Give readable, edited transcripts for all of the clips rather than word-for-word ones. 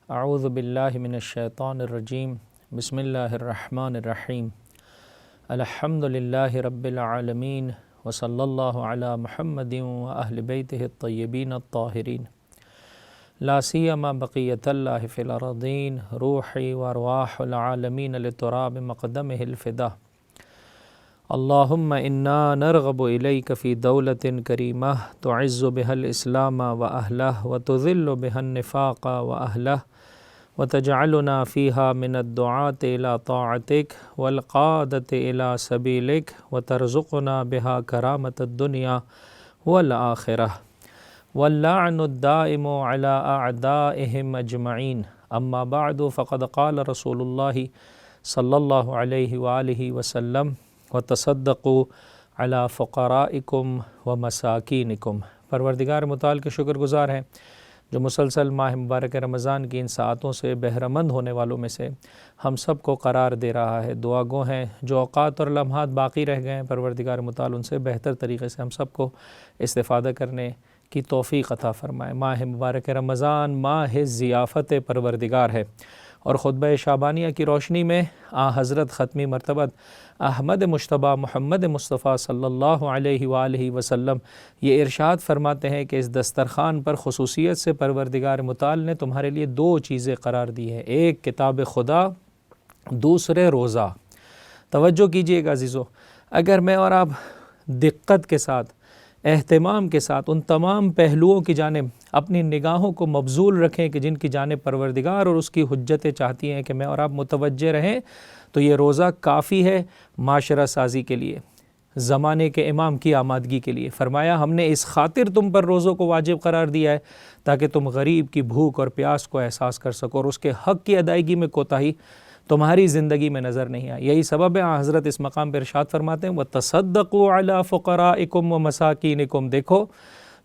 اعوذ باللہ من الشیطان الرجیم بسم اللہ الرحمن الرحیم الحمد للہ رب العالمین وصلی اللہ علی محمد واہل بیتہ الطیبین الطاہرین لا سیما بقیت اللہ فی الارضین روحی وارواح العالمین لتراب مقدمہ الفدا اللہم انا نرغب الیک فی دولت کریمہ تعز بها الاسلام واہلہ وتذل بها النفاق واہلہ وتجعلنا فيها من الدعاة إلى طاعتك والقادة إلى سبيلك وترزقنا بها كرامة الدنيا والآخرة واللعن الدائم على أعدائهم أجمعين أما بعد فقد قال رسول الله صلى الله عليه وآله وسلم وتصدقوا على فقرائكم ومساكينكم۔ پروردگار متعال کے شکر گزار ہیں جو مسلسل ماہ مبارک رمضان کی ان ساعتوں سے بہرمند ہونے والوں میں سے ہم سب کو قرار دے رہا ہے۔ دعا گو ہیں جو اوقات اور لمحات باقی رہ گئے ہیں، پروردگار متعال ان سے بہتر طریقے سے ہم سب کو استفادہ کرنے کی توفیق عطا فرمائے۔ ماہ مبارک رمضان ماہ ضیافت پروردگار ہے، اور خطبہ شعبانیہ کی روشنی میں حضرت ختمی مرتبہ احمد مجتبیٰ محمد مصطفیٰ صلی اللہ علیہ وآلہ وسلم یہ ارشاد فرماتے ہیں کہ اس دسترخوان پر خصوصیت سے پروردگار متعال نے تمہارے لیے دو چیزیں قرار دی ہیں، ایک کتاب خدا، دوسرے روزہ۔ توجہ کیجئے گا عزیزو، اگر میں اور آپ دقت کے ساتھ، اہتمام کے ساتھ ان تمام پہلوؤں کی جانب اپنی نگاہوں کو مبذول رکھیں کہ جن کی جانب پروردگار اور اس کی حجتیں چاہتی ہیں کہ میں اور آپ متوجہ رہیں، تو یہ روزہ کافی ہے معاشرہ سازی کے لیے، زمانے کے امام کی آمادگی کے لیے۔ فرمایا ہم نے اس خاطر تم پر روزوں کو واجب قرار دیا ہے تاکہ تم غریب کی بھوک اور پیاس کو احساس کر سکو اور اس کے حق کی ادائیگی میں کوتاہی تمہاری زندگی میں نظر نہیں آئے۔ یہی سبب ہے حضرت اس مقام پر ارشاد فرماتے ہیں وَتَصَدَّقُوا عَلَىٰ فُقَرَائِكُمْ وَمَسَاكِينِكُمْ۔ دیکھو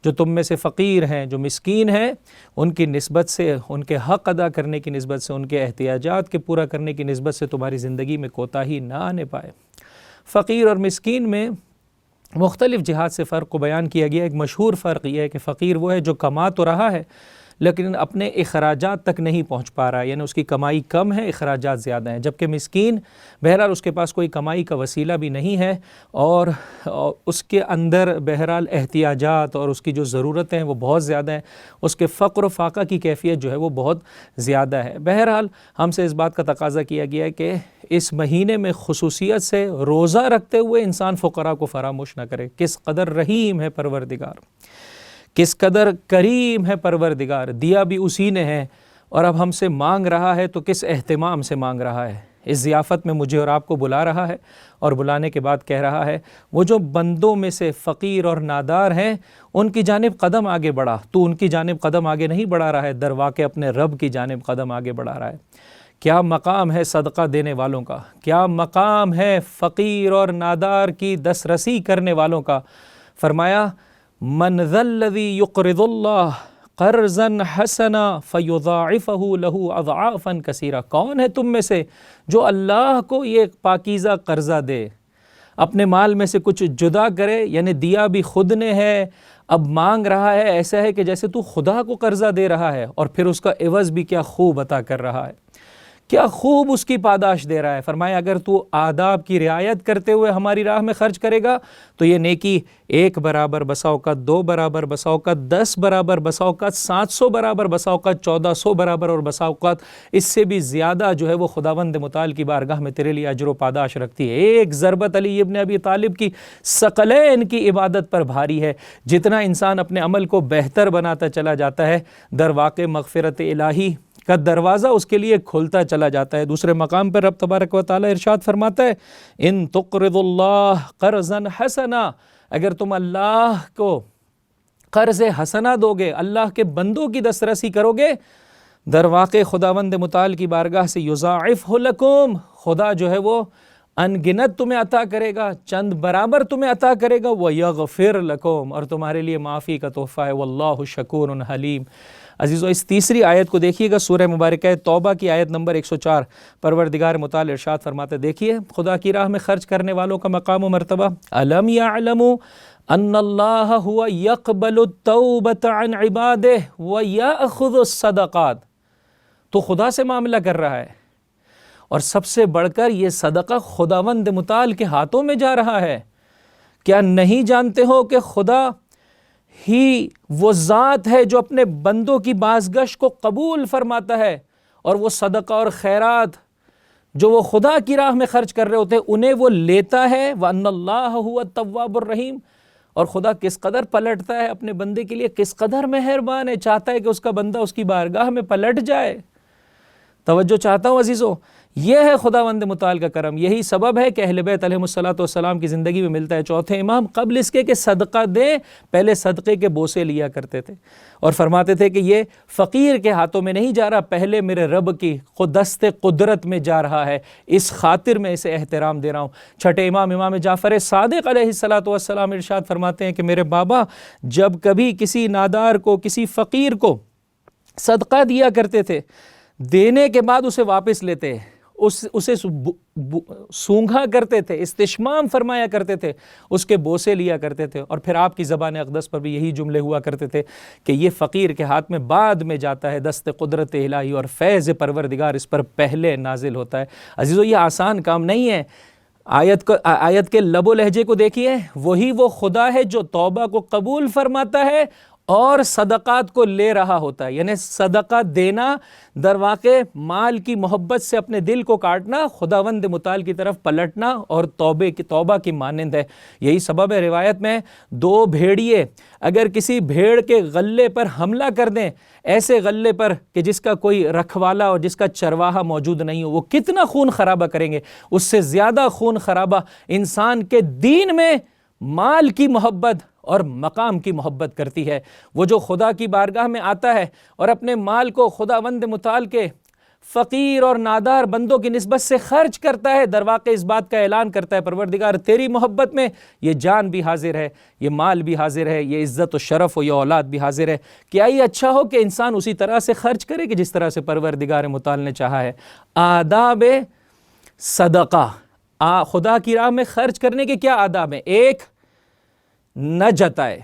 جو تم میں سے فقیر ہیں، جو مسکین ہیں، ان کی نسبت سے، ان کے حق ادا کرنے کی نسبت سے، ان کے احتیاجات کے پورا کرنے کی نسبت سے تمہاری زندگی میں کوتاہی نہ آنے پائے۔ فقیر اور مسکین میں مختلف جہات سے فرق کو بیان کیا گیا۔ ایک مشہور فرق یہ ہے کہ فقیر وہ ہے جو کما تو رہا ہے لیکن اپنے اخراجات تک نہیں پہنچ پا رہا ہے، یعنی اس کی کمائی کم ہے، اخراجات زیادہ ہیں، جبکہ مسکین بہرحال اس کے پاس کوئی کمائی کا وسیلہ بھی نہیں ہے اور اس کے اندر بہرحال احتیاجات اور اس کی جو ضرورتیں ہیں وہ بہت زیادہ ہیں، اس کے فقر و فاقہ کی کیفیت جو ہے وہ بہت زیادہ ہے۔ بہرحال ہم سے اس بات کا تقاضا کیا گیا ہے کہ اس مہینے میں خصوصیت سے روزہ رکھتے ہوئے انسان فقراء کو فراموش نہ کرے۔ کس قدر رحیم ہے پروردگار، کس قدر کریم ہے پروردگار، دیا بھی اسی نے ہے، اور اب ہم سے مانگ رہا ہے تو کس اہتمام سے مانگ رہا ہے۔ اس ضیافت میں مجھے اور آپ کو بلا رہا ہے، اور بلانے کے بعد کہہ رہا ہے وہ جو بندوں میں سے فقیر اور نادار ہیں ان کی جانب قدم آگے بڑھا۔ تو ان کی جانب قدم آگے نہیں بڑھا رہا ہے، در واقع اپنے رب کی جانب قدم آگے بڑھا رہا ہے۔ کیا مقام ہے صدقہ دینے والوں کا، کیا مقام ہے فقیر اور نادار کی دسترسی کرنے والوں کا۔ فرمایا من ذا الذی یقرض اللہ قرضا حسنا فیضاعفہ لہ اضعافا کثیرہ۔ کون ہے تم میں سے جو اللہ کو یہ پاکیزہ قرضہ دے، اپنے مال میں سے کچھ جدا کرے، یعنی دیا بھی خود نے ہے، اب مانگ رہا ہے، ایسا ہے کہ جیسے تو خدا کو قرضہ دے رہا ہے، اور پھر اس کا عوض بھی کیا خوب عطا کر رہا ہے، کیا خوب اس کی پاداش دے رہا ہے۔ فرمایا اگر تو آداب کی رعایت کرتے ہوئے ہماری راہ میں خرچ کرے گا تو یہ نیکی 1 برابر، بسا اوقات 2 برابر، بسا اوقات 10 برابر، بسا اوقات 700 برابر، بسا اوقات 1400 برابر، اور بسا اوقات اس سے بھی زیادہ جو ہے وہ خداوند متعال کی بارگاہ میں تیرے لیے اجر و پاداش رکھتی ہے۔ ایک ضربت علی ابن ابی طالب کی ثقلین کی عبادت پر بھاری ہے۔ جتنا انسان اپنے عمل کو بہتر بناتا چلا جاتا ہے، در واقع مغفرت الہی کا دروازہ اس کے لیے کھلتا چلا جاتا ہے۔ دوسرے مقام پر رب تبارک و تعالی ارشاد فرماتا ہے ان تقرض اللہ قرضا حسنا، اگر تم اللہ کو قرض حسنا دو گے، اللہ کے بندوں کی دسترسی کرو گے، در واقع خداوند متعال کی بارگاہ سے یضاعفہ لکم، خدا جو ہے وہ ان گنت تمہیں عطا کرے گا، چند برابر تمہیں عطا کرے گا، وَيَغْفِرْ لَكُمْ، اور تمہارے لیے معافی کا تحفہ ہے، وَاللَّهُ شَكُورٌ حلیم۔ عزیزو اس تیسری آیت کو دیکھیے گا، سورہ مبارکہ توبہ کی آیت نمبر 104، پروردگار متعال ارشاد فرماتے، دیکھیے خدا کی راہ میں خرچ کرنے والوں کا مقام و مرتبہ، أَلَمْ يَعْلَمُوا أَنَّ اللَّهَ هُوَ يَقْبَلُ التَّوْبَةَ عَنْ عِبَادِهِ وَيَأْخُذُ الصَّدَقَاتِ، تو خدا سے معاملہ کر رہا ہے، اور سب سے بڑھ کر یہ صدقہ خداوند متعال کے ہاتھوں میں جا رہا ہے۔ کیا نہیں جانتے ہو کہ خدا ہی وہ ذات ہے جو اپنے بندوں کی بازگشت کو قبول فرماتا ہے، اور وہ صدقہ اور خیرات جو وہ خدا کی راہ میں خرچ کر رہے ہوتے ہیں انہیں وہ لیتا ہے، وَأَنَّ اللَّهَ هُوَ التَّوَّابُ الرَّحِيمُ، اور خدا کس قدر پلٹتا ہے اپنے بندے کے لیے، کس قدر مہربان ہے، چاہتا ہے کہ اس کا بندہ اس کی بارگاہ میں پلٹ جائے۔ توجہ چاہتا ہوں عزیزو، یہ ہے خداوند متعال کا کرم، یہی سبب ہے کہ اہل بیت علیہ السلام کی زندگی میں ملتا ہے۔ چوتھے امام قبل اس کے کہ صدقہ دیں، پہلے صدقے کے بوسے لیا کرتے تھے، اور فرماتے تھے کہ یہ فقیر کے ہاتھوں میں نہیں جا رہا، پہلے میرے رب کی دست قدرت میں جا رہا ہے، اس خاطر میں اسے احترام دے رہا ہوں۔ چھٹے امام جعفر صادق علیہ السلام ارشاد فرماتے ہیں کہ میرے بابا جب کبھی کسی نادار کو، کسی فقیر کو صدقہ دیا کرتے تھے، دینے کے بعد اسے واپس لیتے، اسے سونگھا کرتے تھے، استشمام فرمایا کرتے تھے، اس کے بوسے لیا کرتے تھے، اور پھر آپ کی زبان اقدس پر بھی یہی جملے ہوا کرتے تھے کہ یہ فقیر کے ہاتھ میں بعد میں جاتا ہے، دست قدرت الہی اور فیض پروردگار اس پر پہلے نازل ہوتا ہے۔ عزیزو یہ آسان کام نہیں ہے۔ آیت کے لب و لہجے کو دیکھیے، وہی وہ خدا ہے جو توبہ کو قبول فرماتا ہے اور صدقات کو لے رہا ہوتا ہے، یعنی صدقہ دینا در واقع مال کی محبت سے اپنے دل کو کاٹنا، خداوند متعال کی طرف پلٹنا اور توبہ کی مانند ہے۔ یہی سبب ہے روایت میں دو بھیڑیے اگر کسی بھیڑ کے غلے پر حملہ کر دیں، ایسے غلے پر کہ جس کا کوئی رکھوالا اور جس کا چرواہا موجود نہیں ہو، وہ کتنا خون خرابہ کریں گے، اس سے زیادہ خون خرابہ انسان کے دین میں مال کی محبت اور مقام کی محبت کرتی ہے۔ وہ جو خدا کی بارگاہ میں آتا ہے اور اپنے مال کو خداوند متعال کے فقیر اور نادار بندوں کی نسبت سے خرچ کرتا ہے، در واقع اس بات کا اعلان کرتا ہے پروردگار تیری محبت میں یہ جان بھی حاضر ہے، یہ مال بھی حاضر ہے، یہ عزت و شرف و یہ اولاد بھی حاضر ہے۔ کیا یہ اچھا ہو کہ انسان اسی طرح سے خرچ کرے کہ جس طرح سے پروردگار متعال نے چاہا ہے۔ آداب صدقہ، خدا کی راہ میں خرچ کرنے کے کیا آداب ہیں؟ ایک، نہ جتائے،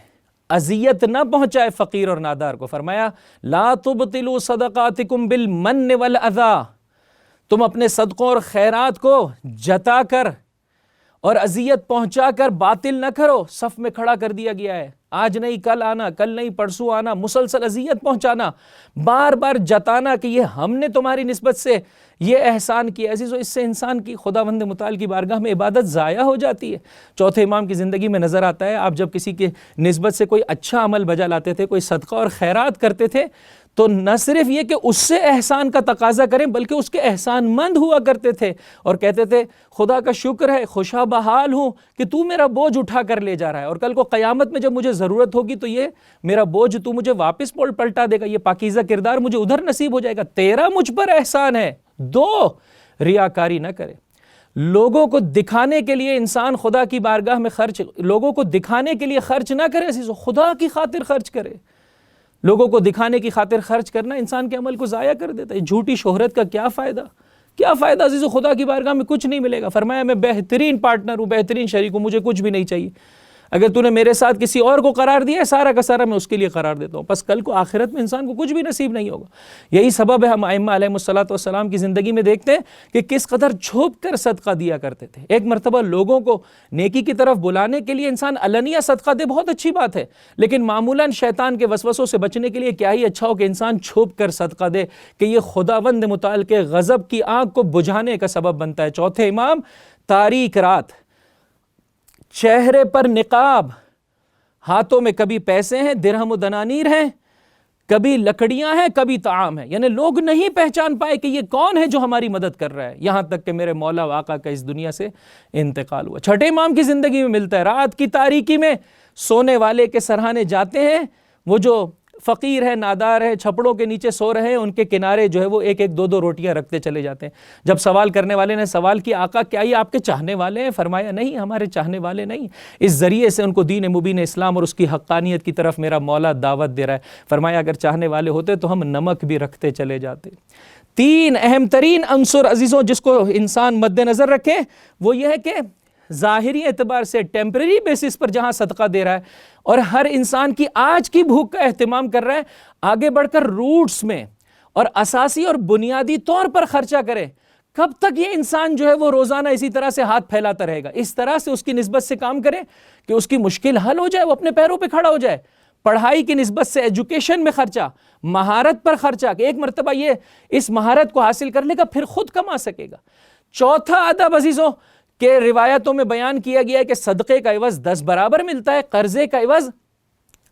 اذیت نہ پہنچائے فقیر اور نادار کو۔ فرمایا لا تبطلوا صدقاتکم بالمن والاذی، تم اپنے صدقوں اور خیرات کو جتا کر اور اذیت پہنچا کر باطل نہ کرو۔ صف میں کھڑا کر دیا گیا ہے، آج نہیں کل آنا، کل نہیں پرسوں آنا، مسلسل اذیت پہنچانا، بار بار جتانا کہ یہ ہم نے تمہاری نسبت سے یہ احسان کیا۔ عزیزو اس سے انسان کی خداوند متعال کی بارگاہ میں عبادت ضائع ہو جاتی ہے۔ چوتھے امام کی زندگی میں نظر آتا ہے، آپ جب کسی کے نسبت سے کوئی اچھا عمل بجا لاتے تھے، کوئی صدقہ اور خیرات کرتے تھے، تو نہ صرف یہ کہ اس سے احسان کا تقاضا کریں بلکہ اس کے احسان مند ہوا کرتے تھے اور کہتے تھے خدا کا شکر ہے، خوشا بحال ہوں کہ تو میرا بوجھ اٹھا کر لے جا رہا ہے، اور کل کو قیامت میں جب مجھے ضرورت ہوگی تو یہ میرا بوجھ تو مجھے واپس پلٹا دے گا، یہ پاکیزہ کردار مجھے ادھر نصیب ہو جائے گا، تیرا مجھ پر احسان ہے۔ دو، ریاکاری نہ کرے، لوگوں کو دکھانے کے لیے انسان خدا کی بارگاہ میں لوگوں کو دکھانے کے لیے خرچ نہ کرے، عزیزو خدا کی خاطر خرچ کرے۔ لوگوں کو دکھانے کی خاطر خرچ کرنا انسان کے عمل کو ضائع کر دیتا ہے۔ جھوٹی شہرت کا کیا فائدہ، کیا فائدہ عزیزو، خدا کی بارگاہ میں کچھ نہیں ملے گا۔ فرمایا میں بہترین پارٹنر ہوں، بہترین شریک ہوں، مجھے کچھ بھی نہیں چاہیے، اگر تو نے میرے ساتھ کسی اور کو قرار دیا ہے سارا کا سارا میں اس کے لیے قرار دیتا ہوں، بس کل کو آخرت میں انسان کو کچھ بھی نصیب نہیں ہوگا۔ یہی سبب ہے ہم ائمہ علیہم السلام کی زندگی میں دیکھتے ہیں کہ کس قدر چھپ کر صدقہ دیا کرتے تھے۔ ایک مرتبہ لوگوں کو نیکی کی طرف بلانے کے لیے انسان علنیہ صدقہ دے، بہت اچھی بات ہے، لیکن معمولاً شیطان کے وسوسوں سے بچنے کے لیے کیا ہی اچھا ہو کہ انسان چھپ کر صدقہ دے کہ یہ خداوند متعال کے غضب کی آنکھ کو بجھانے کا سبب بنتا ہے۔ چوتھے امام، تاریک رات، چہرے پر نقاب، ہاتھوں میں کبھی پیسے ہیں، درہم و دنانیر ہیں، کبھی لکڑیاں ہیں، کبھی طعام ہے، یعنی لوگ نہیں پہچان پائے کہ یہ کون ہے جو ہماری مدد کر رہا ہے، یہاں تک کہ میرے مولا آقا کا اس دنیا سے انتقال ہوا۔ چھٹے امام کی زندگی میں ملتا ہے، رات کی تاریکی میں سونے والے کے سرہانے جاتے ہیں، وہ جو فقیر ہے، نادار ہے، چھپڑوں کے نیچے سو رہے ہیں، ان کے کنارے جو ہے وہ ایک ایک دو دو روٹیاں رکھتے چلے جاتے ہیں۔ جب سوال کرنے والے نے سوال کیا آقا کیا یہ آپ کے چاہنے والے ہیں؟ فرمایا نہیں، ہمارے چاہنے والے نہیں، اس ذریعے سے ان کو دین مبین اسلام اور اس کی حقانیت کی طرف میرا مولا دعوت دے رہا ہے۔ فرمایا اگر چاہنے والے ہوتے تو ہم نمک بھی رکھتے چلے جاتے۔ تین اہم ترین عنصر عزیزوں جس کو انسان مد نظر رکھے وہ یہ ہے کہ ظاہری اعتبار سے ٹیمپریری بیسس پر جہاں صدقہ دے رہا ہے اور ہر انسان کی آج کی بھوک کا اہتمام کر رہا ہے، آگے بڑھ کر روٹس میں اور اساسی اور بنیادی طور پر خرچہ کرے۔ کب تک یہ انسان جو ہے وہ روزانہ اسی طرح سے ہاتھ پھیلاتا رہے گا؟ اس طرح سے اس کی نسبت سے کام کرے کہ اس کی مشکل حل ہو جائے، وہ اپنے پیروں پہ کھڑا ہو جائے۔ پڑھائی کی نسبت سے ایجوکیشن میں خرچہ، مہارت پر خرچہ کہ ایک مرتبہ یہ اس مہارت کو حاصل کر لے گا پھر خود کما سکے گا۔ چوتھا ادب عزیزوں کہ روایتوں میں بیان کیا گیا ہے کہ صدقے کا عوض 10 برابر ملتا ہے، قرضے کا عوض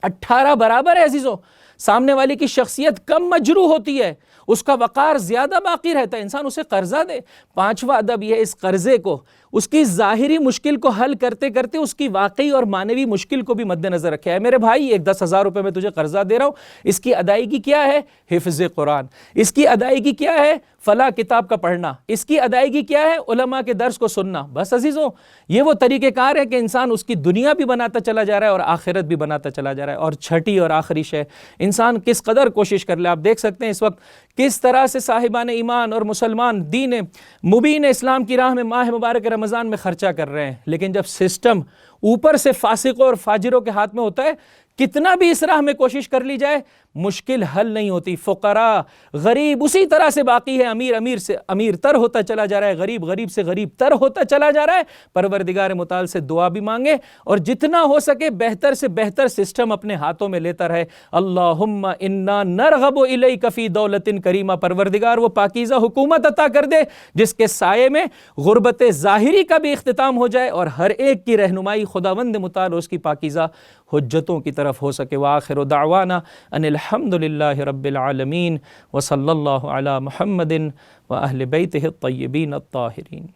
18 برابر ہے۔ عزیزوں سامنے والی کی شخصیت کم مجروح ہوتی ہے، اس کا وقار زیادہ باقی رہتا ہے، انسان اسے قرضہ دے۔ پانچواں ادب یہ ہے اس قرضے کو، اس کی ظاہری مشکل کو حل کرتے کرتے اس کی واقعی اور معنوی مشکل کو بھی مد نظر رکھے۔ ہے میرے بھائی ایک 10,000 روپے میں تجھے قرضہ دے رہا ہوں، اس کی ادائیگی کیا ہے؟ حفظ قرآن۔ اس کی ادائیگی کیا ہے؟ فلاں کتاب کا پڑھنا۔ اس کی ادائیگی کیا ہے؟ علماء کے درس کو سننا۔ بس عزیزوں یہ وہ طریقہ کار ہے کہ انسان اس کی دنیا بھی بناتا چلا جا رہا ہے اور آخرت بھی بناتا چلا جا رہا ہے۔ اور چھٹی اور آخری شے، انسان کس قدر کوشش کر لے۔ آپ دیکھ سکتے ہیں اس وقت کس طرح سے صاحبان ایمان اور مسلمان دین مبین اسلام کی راہ میں ماہ مبارک رمضان میں خرچہ کر رہے ہیں، لیکن جب سسٹم اوپر سے فاسقوں اور فاجروں کے ہاتھ میں ہوتا ہے، کتنا بھی اس راہ میں کوشش کر لی جائے مشکل حل نہیں ہوتی۔ فقراء غریب اسی طرح سے باقی ہے، امیر سے امیر تر ہوتا چلا جا رہا ہے، غریب سے غریب تر ہوتا چلا جا رہا ہے۔ پروردگار متعال سے دعا بھی مانگے اور جتنا ہو سکے بہتر سے بہتر سسٹم اپنے ہاتھوں میں لیتا رہے۔ اللہم انا نرغب الیک فی دولت کریمہ، پروردگار وہ پاکیزہ حکومت عطا کر دے جس کے سائے میں غربت ظاہری کا بھی اختتام ہو جائے اور ہر ایک کی رہنمائی خداوند متعال اس کی پاکیزہ حجتوں کی طرف ہو سکے۔ وآخر دعوانا ان الحمد للہ رب العالمین وصلی اللہ علی محمد وأہل بیتہ الطیبین الطاہرین۔